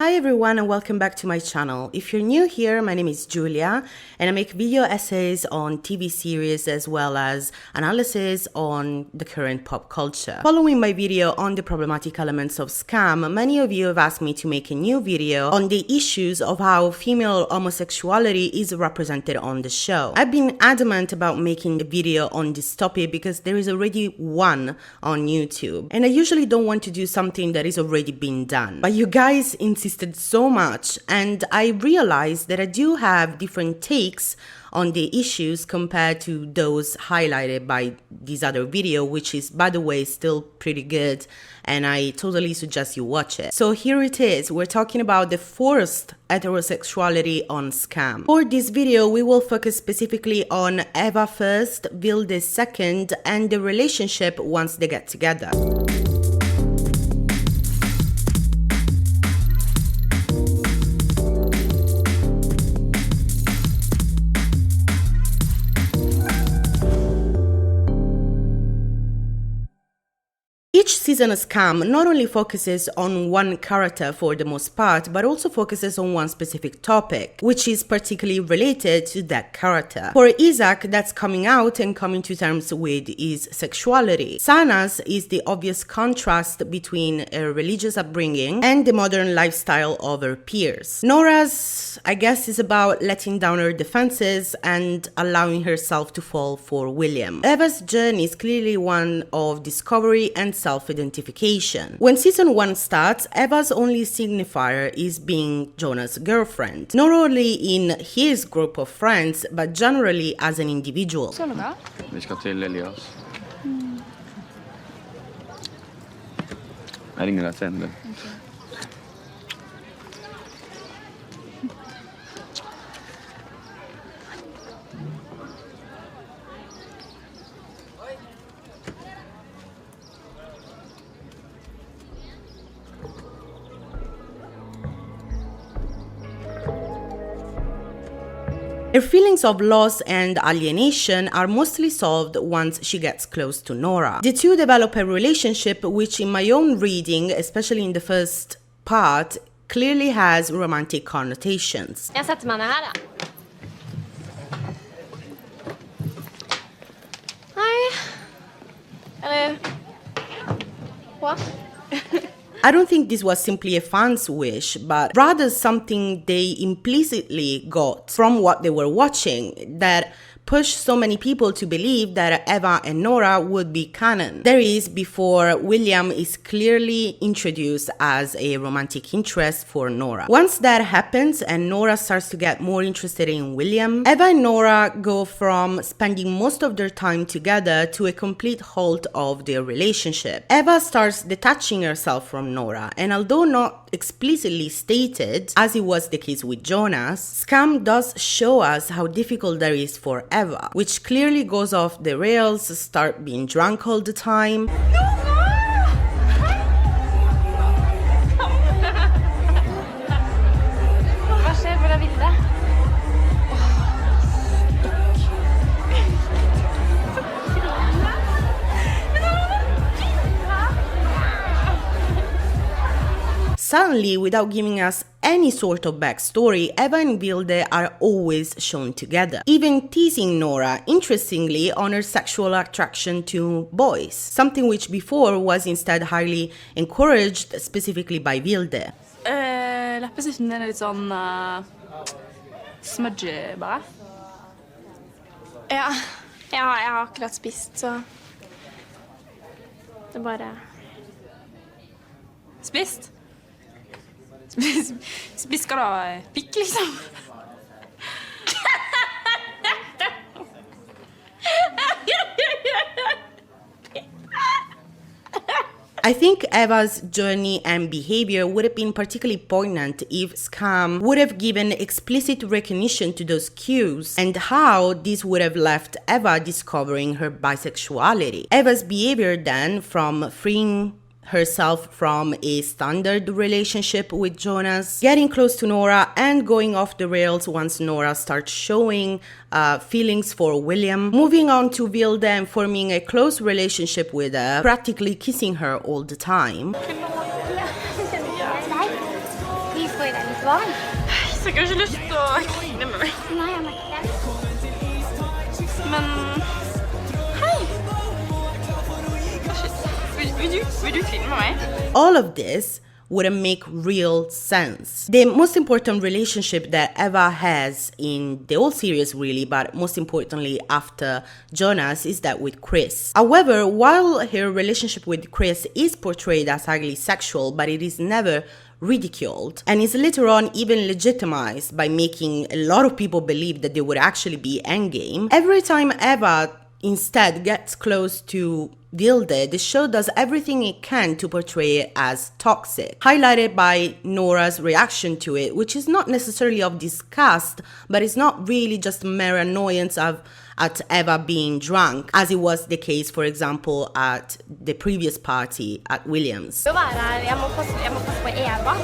Hi everyone and welcome back to my channel. If you're new here, my name is Julia and I make video essays on TV series as well as analysis on the current pop culture. Following my video on the problematic elements of Skam, many of you have asked me to make a new video on the issues of how female homosexuality is represented on the show. I've been adamant about making a video on this topic because there is already one on YouTube and I usually don't want to do something that is already been done. But you guys insisted so much and I realized that I do have different takes on the issues compared to those highlighted by this other video, which is, by the way, still pretty good and I totally suggest you watch it. So here it is. We're talking about the forced heterosexuality on Skam. For this video, we will focus specifically on Eva first, Vilde second, and the relationship once they get together. Each season of Skam not only focuses on one character for the most part, but also focuses on one specific topic, which is particularly related to that character. For Isaac, that's coming out and coming to terms with his sexuality. Sana's is the obvious contrast between a religious upbringing and the modern lifestyle of her peers. Nora's, I guess, is about letting down her defenses and allowing herself to fall for William. Eva's journey is clearly one of discovery and self-identification. When season 1 starts, Eva's only signifier is being Jonah's girlfriend, not only in his group of friends, but generally as an individual. Vi ska till Elias. Jag ringer dig sen. Okay. Her feelings of loss and alienation are mostly solved once she gets close to Nora. The two develop a relationship which, in my own reading, especially in the first part, clearly has romantic connotations. Jag sätter mig här då. Nej. Eller... What? I don't think this was simply a fan's wish, but rather something they implicitly got from what they were watching that pushed so many people to believe that Eva and Nora would be canon. That is, before William is clearly introduced as a romantic interest for Nora. Once that happens and Nora starts to get more interested in William, Eva and Nora go from spending most of their time together to a complete halt of their relationship. Eva starts detaching herself from Nora, and although not explicitly stated, as it was the case with Jonas, Skam does show us how difficult that is for Eva, which clearly goes off the rails, start being drunk all the time. Suddenly, without giving us any sort of backstory, Eva and Vilde are always shown together, even teasing Nora, interestingly, on her sexual attraction to boys, something which before was instead highly encouraged, specifically by Vilde. Leppestiften er litt sånn smudgy, bare. Ja, jeg har akkurat spist, så det bare... Spist? Spist skal da pikk, liksom. I think Eva's journey and behavior would have been particularly poignant if Skam would have given explicit recognition to those cues and how this would have left Eva discovering her bisexuality. Eva's behavior then, from freeing herself from a standard relationship with Jonas, getting close to Nora, and going off the rails once Nora starts showing feelings for William, moving on to Vilde and forming a close relationship with her, practically kissing her all the time. få i deg litt vann? Så jeg har ikke lyst til å kline med meg. Nei, jeg merker det. Men... Hei! Vil du kline med meg? All of this wouldn't make real sense. The most important relationship that Eva has in the whole series really, but most importantly after Jonas, is that with Chris. However, while her relationship with Chris is portrayed as highly sexual, but it is never ridiculed and is later on even legitimized by making a lot of people believe that they would actually be endgame, every time Eva instead gets close to Vilde, the show does everything it can to portray it as toxic, highlighted by Nora's reaction to it, which is not necessarily of disgust, but it's not really just mere annoyance at Eva being drunk, as it was the case, for example, at the previous party at Williams. Jeg må passe på Eva,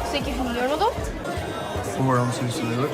så ikke hun gjør noe dumt. Hvordan synes du det går?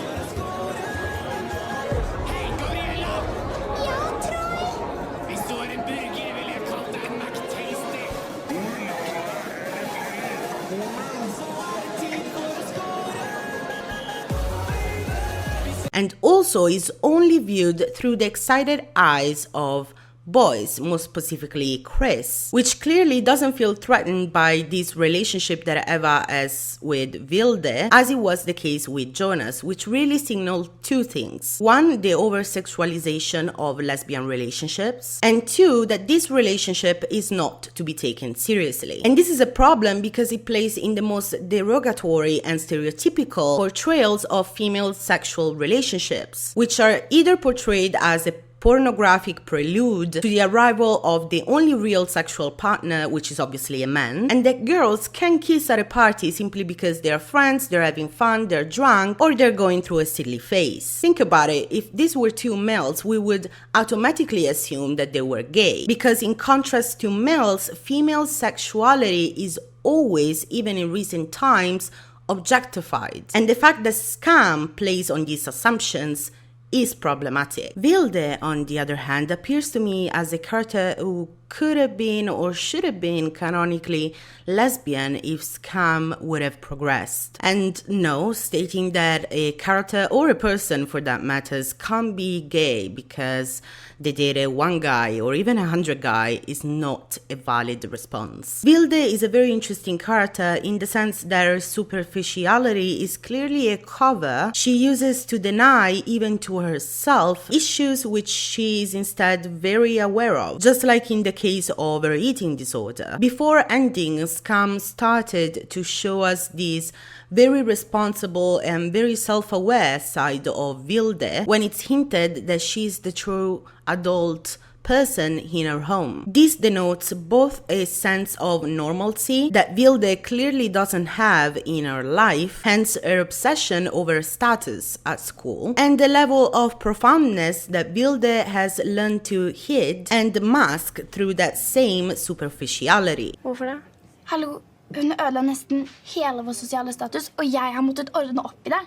And also is only viewed through the excited eyes of boys, most specifically Chris, which clearly doesn't feel threatened by this relationship that Eva has with Vilde, as it was the case with Jonas, which really signaled two things. One, the over-sexualization of lesbian relationships, and two, that this relationship is not to be taken seriously. And this is a problem because it plays in the most derogatory and stereotypical portrayals of female sexual relationships, which are either portrayed as a pornographic prelude to the arrival of the only real sexual partner, which is obviously a man, and that girls can kiss at a party simply because they're friends, they're having fun, they're drunk, or they're going through a silly phase. Think about it, if these were two males, we would automatically assume that they were gay, because in contrast to males, female sexuality is always, even in recent times, objectified. And the fact that Skam plays on these assumptions is problematic. Vilde, on the other hand, appears to me as a character who could have been or should have been canonically lesbian if Skam would have progressed. And no, stating that a character or a person for that matters can't be gay because they dated one guy or even 100 guys is not a valid response. Vilde is a very interesting character in the sense that her superficiality is clearly a cover she uses to deny even to herself issues which she is instead very aware of, just like in the case of her eating disorder. Before ending, Skam started to show us this very responsible and very self-aware side of Vilde when it's hinted that she's the true adult person in her home. This denotes both a sense of normalcy that Vilde clearly doesn't have in her life, hence her obsession over status at school, and the level of profoundness that Vilde has learned to hide and mask through that same superficiality. Hvorfor det? Hallo, hun ødela nesten hele vår sosiale status, og jeg har måttet ordne opp i det.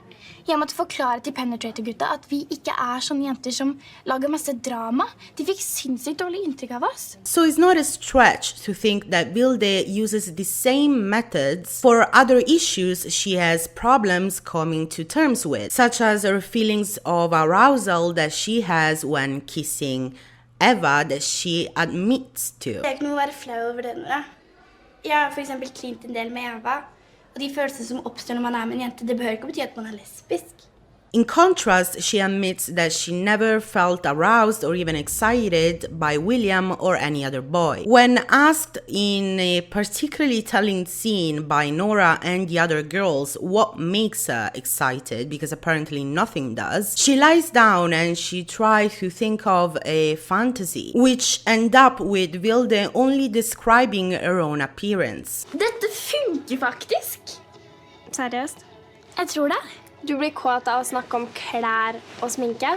Jeg måtte forklare til Penetrator-gutta at vi ikke sånne jenter som lager masse drama. De fikk sinnssykt dårlig inntrykk av oss. So it's not a stretch to think that Vilde uses the same methods for other issues she has problems coming to terms with, such as her feelings of arousal that she has when kissing Eva that she admits to. Det ikke noe å være flau over det, Nora. Jeg har for eksempel klint en del med Eva, og de følelsene som oppstår når man med en jente, det behøver ikke bety at man lesbisk. In contrast, she admits that she never felt aroused or even excited by William or any other boy. When asked in a particularly telling scene by Nora and the other girls what makes her excited, because apparently nothing does, she lies down and she tries to think of a fantasy, which end up with Vilde only describing her own appearance. Dette funker faktisk! Seriøst? Jeg tror det. Du blir kåt av å snakke om klær og sminke?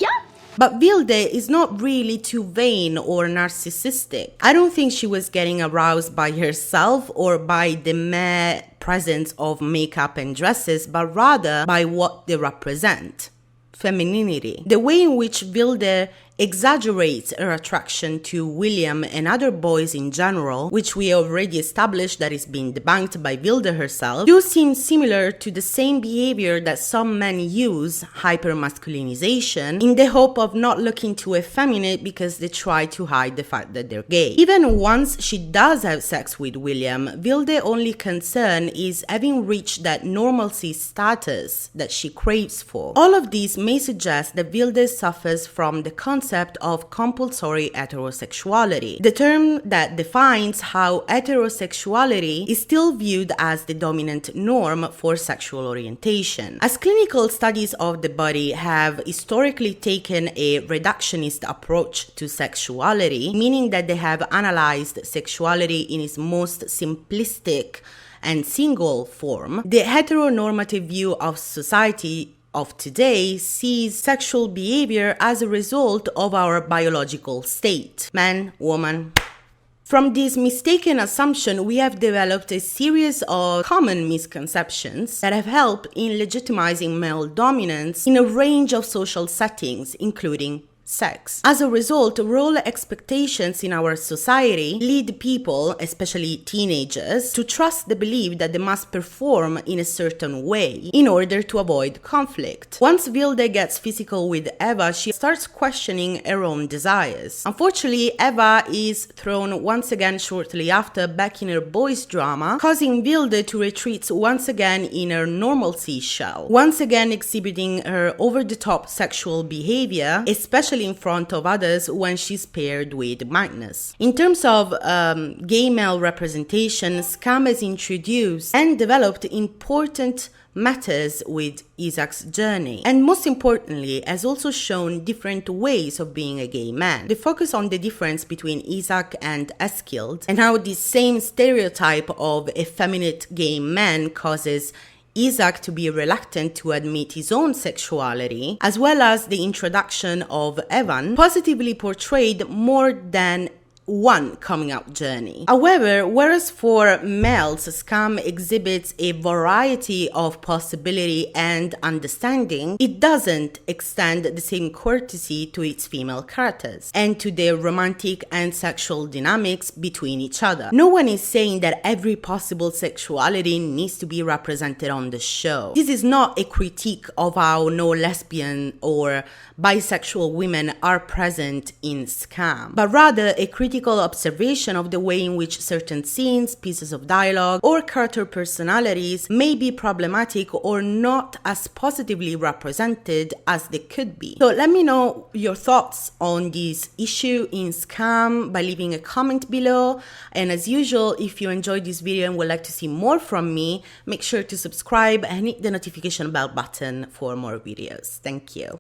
Ja! But Vilde is not really too vain or narcissistic. I don't think she was getting aroused by herself or by the mere presence of makeup and dresses, but rather by what they represent. Femininity. The way in which Vilde exaggerates her attraction to William and other boys in general, which we already established that is being debunked by Vilde herself, do seem similar to the same behavior that some men use, hypermasculinization, in the hope of not looking too effeminate because they try to hide the fact that they're gay. Even once she does have sex with William, Vilde's only concern is having reached that normalcy status that she craves for. All of this may suggest that Vilde suffers from the concept of compulsory heterosexuality, the term that defines how heterosexuality is still viewed as the dominant norm for sexual orientation. As clinical studies of the body have historically taken a reductionist approach to sexuality, meaning that they have analyzed sexuality in its most simplistic and single form, the heteronormative view of society of today sees sexual behavior as a result of our biological state, man, woman. From this mistaken assumption, we have developed a series of common misconceptions that have helped in legitimizing male dominance in a range of social settings, including sex. As a result, role expectations in our society lead people, especially teenagers, to trust the belief that they must perform in a certain way in order to avoid conflict. Once Vilde gets physical with Eva, she starts questioning her own desires. Unfortunately, Eva is thrown once again shortly after back in her boys' drama, causing Vilde to retreat once again in her normalcy shell, once again exhibiting her over-the-top sexual behavior, especially in front of others when she's paired with Magnus. In terms of gay male representation, Skam has introduced and developed important matters with Isaac's journey, and most importantly has also shown different ways of being a gay man. They focus on the difference between Isaac and Eskild and how this same stereotype of effeminate gay man causes Isaac to be reluctant to admit his own sexuality, as well as the introduction of Evan, positively portrayed more than one coming out journey. However, whereas for males, Skam exhibits a variety of possibility and understanding, it doesn't extend the same courtesy to its female characters and to their romantic and sexual dynamics between each other. No one is saying that every possible sexuality needs to be represented on the show. This is not a critique of how no lesbian or bisexual women are present in Skam, but rather a critical observation of the way in which certain scenes, pieces of dialogue, or character personalities may be problematic or not as positively represented as they could be. So let me know your thoughts on this issue in Skam by leaving a comment below. And as usual, if you enjoyed this video and would like to see more from me, make sure to subscribe and hit the notification bell button for more videos. Thank you.